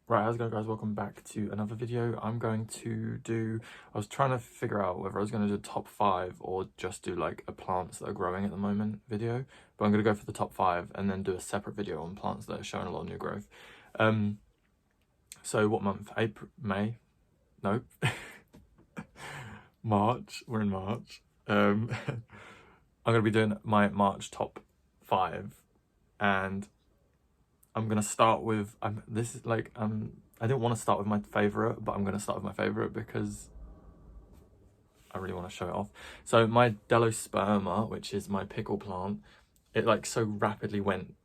Right, how's it going, guys? Welcome back to another video. I was trying to figure out whether I was going to do top 5 or just do like a plants that are growing at the moment video, but I'm going to go for the top 5 and then do a separate video on plants that are showing a lot of new growth. So what month? April, May? No. March. We're in March. I'm going to be doing my March top 5, and I'm gonna start with I didn't want to start with my favorite, but I'm gonna start with my favorite because I really want to show it off. So my Delosperma, which is my pickle plant, it like so rapidly went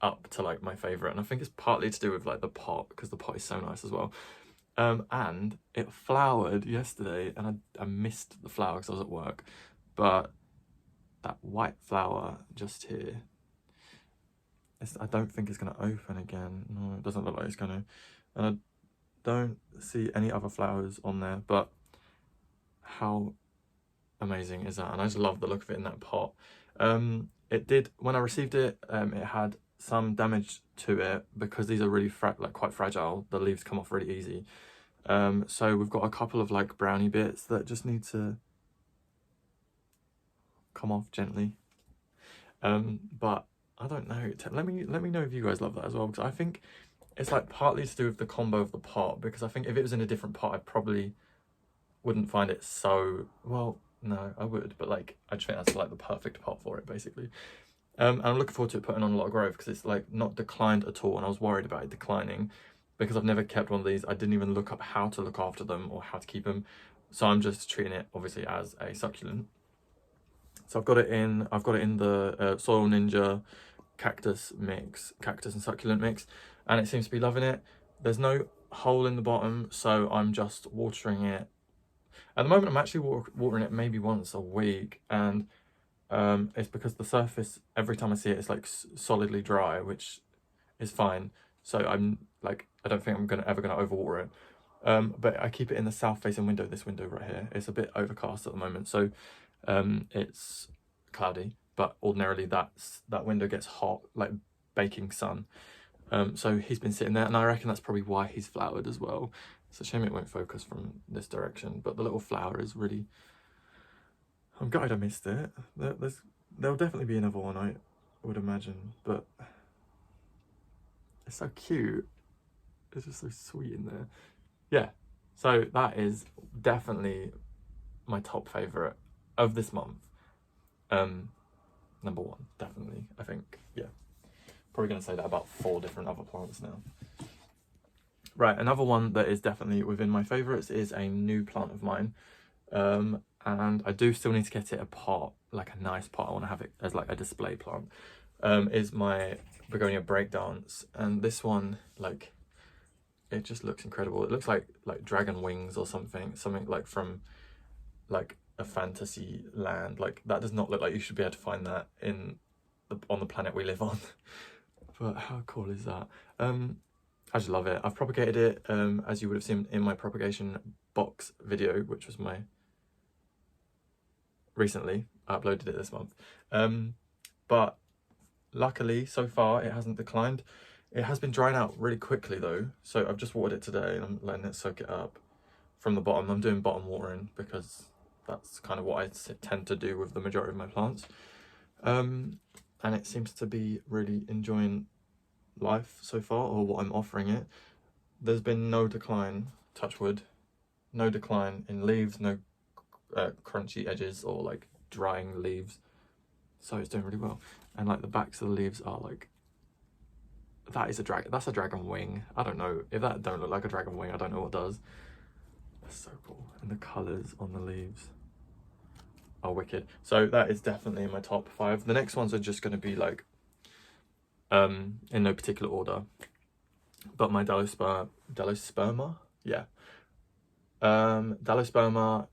up to like my favorite, and I think it's partly to do with like the pot, because the pot is so nice as well. And it flowered yesterday, and I missed the flower because I was at work, but that white flower just here, I don't think it's going to open again. No, it doesn't look like it's going to. And I don't see any other flowers on there, but how amazing is that? And I just love the look of it in that pot. It did, when I received it, it had some damage to it because these are really quite fragile. The leaves come off really easy. So we've got a couple of like brownie bits that just need to come off gently. But I don't know. Let me know if you guys love that as well, because I think it's like partly to do with the combo of the pot, because I think if it was in a different pot, I probably wouldn't find it so well. No, I would, but like I just think that's like the perfect pot for it, basically. And I'm looking forward to it putting on a lot of growth, because it's like not declined at all, and I was worried about it declining because I've never kept one of these. I didn't even look up how to look after them or how to keep them, so I'm just treating it obviously as a succulent. So I've got it in the Soil Ninja cactus and succulent mix, and it seems to be loving it. There's no hole in the bottom, so I'm just watering it. At the moment I'm actually watering it maybe once a week, and it's because the surface, every time I see it, it's like solidly dry, which is fine. So I'm like, I don't think I'm ever gonna overwater it. But I keep it in the south facing window, this window right here. It's a bit overcast at the moment, so it's cloudy, but ordinarily that window gets hot, like baking sun. So he's been sitting there, and I reckon that's probably why he's flowered as well. It's a shame it won't focus from this direction, but the little flower is really, I'm gutted I missed it. There'll definitely be another one, I would imagine, but it's so cute. It's just so sweet in there. Yeah, so that is definitely my top favorite of this month. Number 1, definitely, I think. Yeah, probably gonna say that about 4 different other plants now. Right, another one that is definitely within my favorites is a new plant of mine, and I do still need to get it a pot, like a nice pot. I want to have it as like a display plant. Is my Begonia Breakdance, and this one, like, it just looks incredible. It looks like dragon wings or something like from like a fantasy land. Like, that does not look like you should be able to find that on the planet we live on. But how cool is that? I just love it. I've propagated it, as you would have seen in my propagation box video, which was recently. I uploaded it this month. But luckily, so far, it hasn't declined. It has been drying out really quickly though, so I've just watered it today and I'm letting it soak it up from the bottom. I'm doing bottom watering because that's kind of what I tend to do with the majority of my plants. And it seems to be really enjoying life so far, or what I'm offering it. There's been no decline, touch wood, no decline in leaves, no crunchy edges or like drying leaves, so it's doing really well. And like the backs of the leaves are like, that's a dragon wing. I don't know if that don't look like a dragon wing, I don't know what does. That's so cool. And the colors on the leaves are wicked. So that is definitely in my top 5. The next ones are just going to be like in no particular order, but my Delosperma, yeah, Delosperma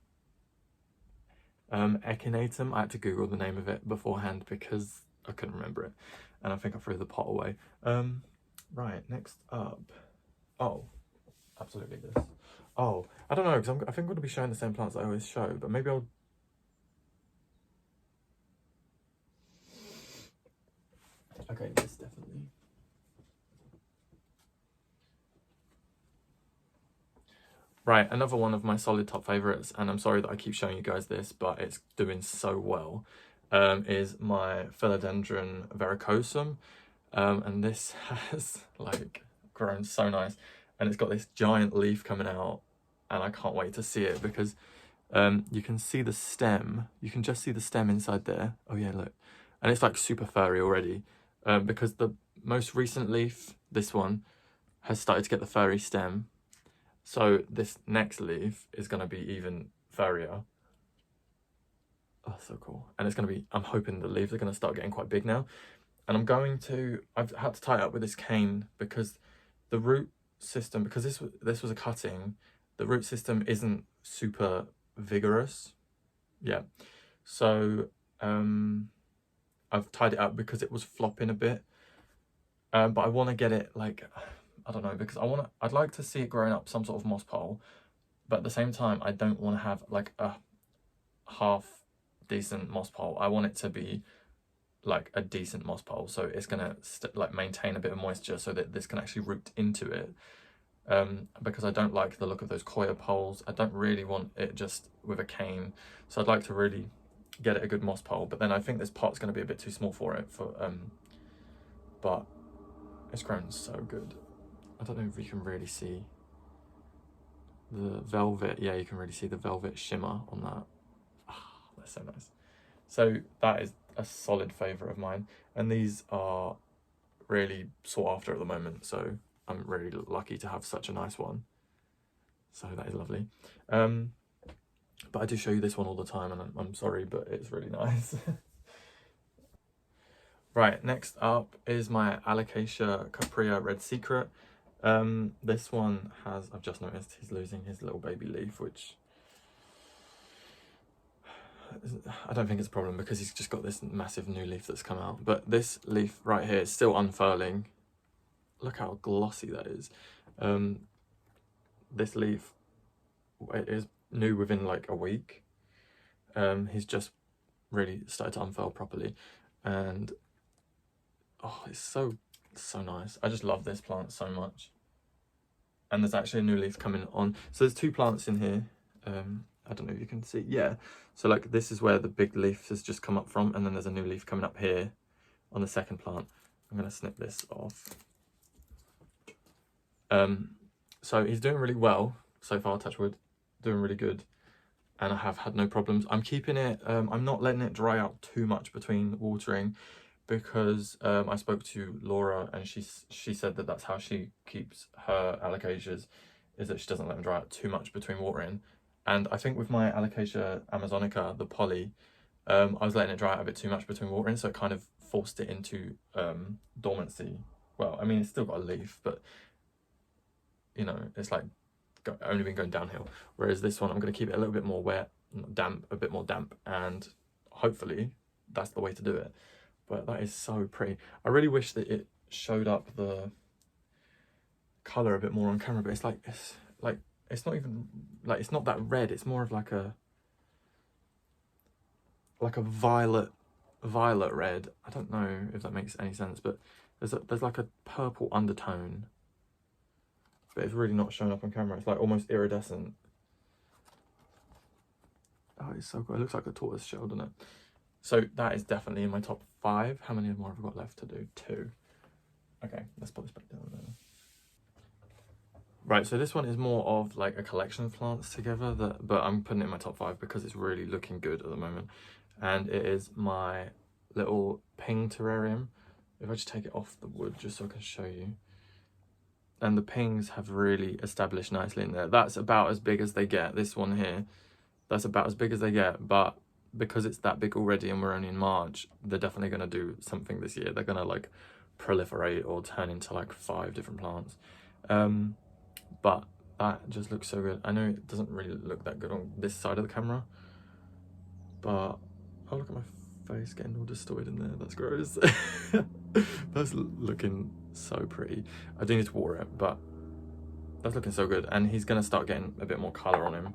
echinatum. I had to Google the name of it beforehand because I couldn't remember it, and I think I threw the pot away. Right, next up, oh, absolutely this. Oh, I don't know, because I think I'm going to be showing the same plants that I always show, but maybe I'll... Okay, this definitely. Right, another one of my solid top favourites, and I'm sorry that I keep showing you guys this, but it's doing so well, is my Philodendron Varicosum. And this has like grown so nice, and it's got this giant leaf coming out, and I can't wait to see it because you can see the stem. You can just see the stem inside there. Oh yeah, look. And it's like super furry already, because the most recent leaf, this one, has started to get the furry stem. So this next leaf is going to be even furrier. Oh, so cool. And it's going to be, I'm hoping the leaves are going to start getting quite big now. And I've had to tie it up with this cane because the root system, because this was a cutting, the root system isn't super vigorous. Yeah. So I've tied it up because it was flopping a bit. But I want to get it like, I don't know, because I'd like to see it growing up some sort of moss pole, but at the same time, I don't want to have like a half decent moss pole. I want it to be like a decent moss pole, so it's gonna like maintain a bit of moisture so that this can actually root into it. Because I don't like the look of those coir poles. I don't really want it just with a cane, so I'd like to really get it a good moss pole. But then I think this pot's going to be a bit too small for it. But it's grown so good. I don't know if you can really see the velvet. Yeah, you can really see the velvet shimmer on that. Ah, that's so nice. So that is a solid favourite of mine, and these are really sought after at the moment, so I'm really lucky to have such a nice one. So that is lovely. But I do show you this one all the time, and I'm sorry, but it's really nice. Right, next up is my Alocasia Capria Red Secret. This one has, I've just noticed he's losing his little baby leaf, which I don't think it's a problem because he's just got this massive new leaf that's come out. But this leaf right here is still unfurling. Look how glossy that is. This leaf, it is new within like a week. He's just really started to unfurl properly, and oh, it's so nice. I just love this plant so much. And there's actually a new leaf coming on. So there's two plants in here. I don't know if you can see. Yeah. So like this is where the big leaf has just come up from, and then there's a new leaf coming up here on the second plant. I'm gonna snip this off. So he's doing really well so far, touch wood, doing really good. And I have had no problems. I'm keeping it, I'm not letting it dry out too much between watering, because I spoke to Laura, and she said that that's how she keeps her alocasias, is that she doesn't let them dry out too much between watering. And I think with my Alocasia amazonica, the poly, I was letting it dry out a bit too much between watering, so it kind of forced it into dormancy. Well, I mean, it's still got a leaf, but you know, it's like only been going downhill. Whereas this one, I'm going to keep it a little bit more wet, damp, a bit more damp, and hopefully that's the way to do it. But that is so pretty. I really wish that it showed up the color a bit more on camera, but it's not even like, it's not that red. It's more of like a violet red. I don't know if that makes any sense, but there's like a purple undertone, but it's really not showing up on camera. It's like almost iridescent. Oh, it's so cool. It looks like a tortoise shell, doesn't it? So that is definitely in my top 5. How many more have I got left to do? 2. Okay, let's put this back down there. Right, so this one is more of like a collection of plants together, but I'm putting it in my top 5 because it's really looking good at the moment. And it is my little ping terrarium. If I just take it off the wood just so I can show you. And the pings have really established nicely in there. That's about as big as they get. This one here, that's about as big as they get, but because it's that big already and we're only in March, they're definitely going to do something this year. They're going to like proliferate or turn into like 5 different plants. But that just looks so good. I know it doesn't really look that good on this side of the camera, but oh, look at my face getting all distorted in there. That's gross. That's looking so pretty. I do need to water it, but that's looking so good. And he's going to start getting a bit more colour on him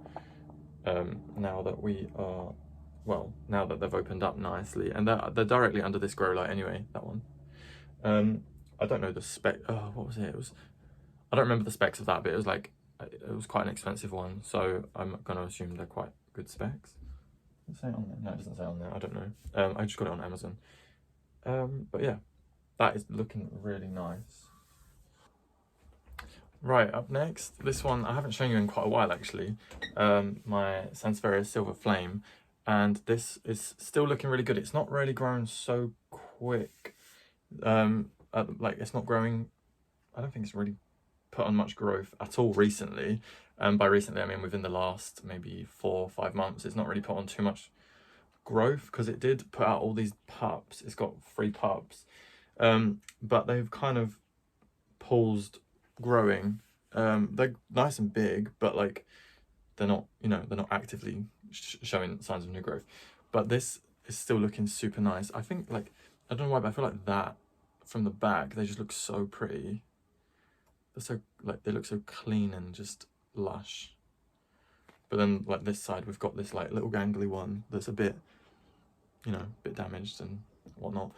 now that we are, well, now that they've opened up nicely. And they're directly under this grow light anyway, that one. I don't know the spec, what was it? I don't remember the specs of that, but it was like it was quite an expensive one, so I'm gonna assume they're quite good specs. Does it say on there? No, it doesn't say on there. I don't know. I just got it on Amazon. But yeah, that is looking really nice. Right, up next, this one I haven't shown you in quite a while actually. My Sansevieria Silver Flame, and this is still looking really good. It's not really grown so quick. Like it's not growing. I don't think it's really put on much growth at all recently. By recently I mean within the last maybe 4 or 5 months. It's not really put on too much growth because it did put out all these pups. It's got 3 pups, but they've kind of paused growing. They're nice and big, but like they're not, you know, they're not actively showing signs of new growth. But this is still looking super nice. I think, like, I don't know why, but I feel like that from the back, they just look so pretty. They're so, like, they look so clean and just lush. But then, like, this side, we've got this, like, little gangly one that's a bit, you know, a bit damaged and whatnot.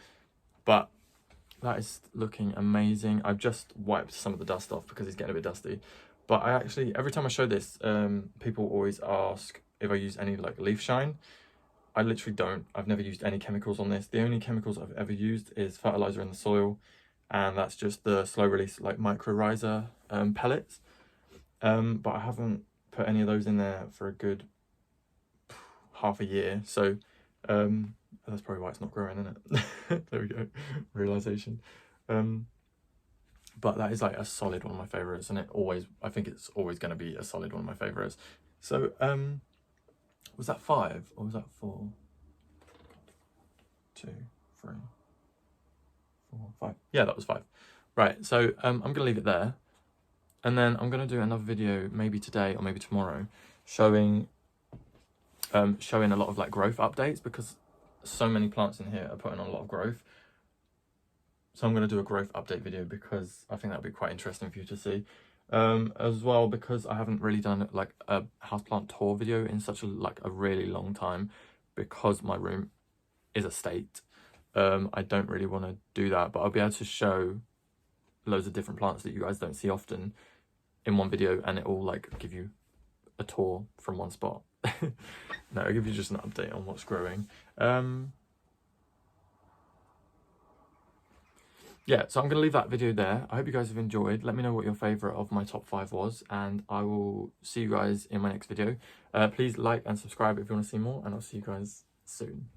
But that is looking amazing. I've just wiped some of the dust off because it's getting a bit dusty. But I actually, every time I show this, people always ask if I use any like leaf shine. I literally don't. I've never used any chemicals on this. The only chemicals I've ever used is fertilizer in the soil, and that's just the slow release like mycorrhiza pellets. But I haven't put any of those in there for a good half a year. So that's probably why it's not growing, isn't it? There we go, realization. But that is like a solid one of my favorites, and I think it's always going to be a solid one of my favorites. So was that 5 or was that 4? 2, 3, 4, 5. Yeah, that was 5. Right, so I'm gonna leave it there, and then I'm gonna do another video maybe today or maybe tomorrow showing a lot of like growth updates, because so many plants in here are putting on a lot of growth. So I'm going to do a growth update video because I think that'd be quite interesting for you to see. As well, because I haven't really done like a houseplant tour video in such a really long time, because my room is a state. I don't really want to do that, but I'll be able to show loads of different plants that you guys don't see often in one video, and it will like give you a tour from one spot. No, I'll give you just an update on what's growing. Yeah, so I'm going to leave that video there. I hope you guys have enjoyed. Let me know what your favourite of my top 5 was, and I will see you guys in my next video. Please like and subscribe if you want to see more, and I'll see you guys soon.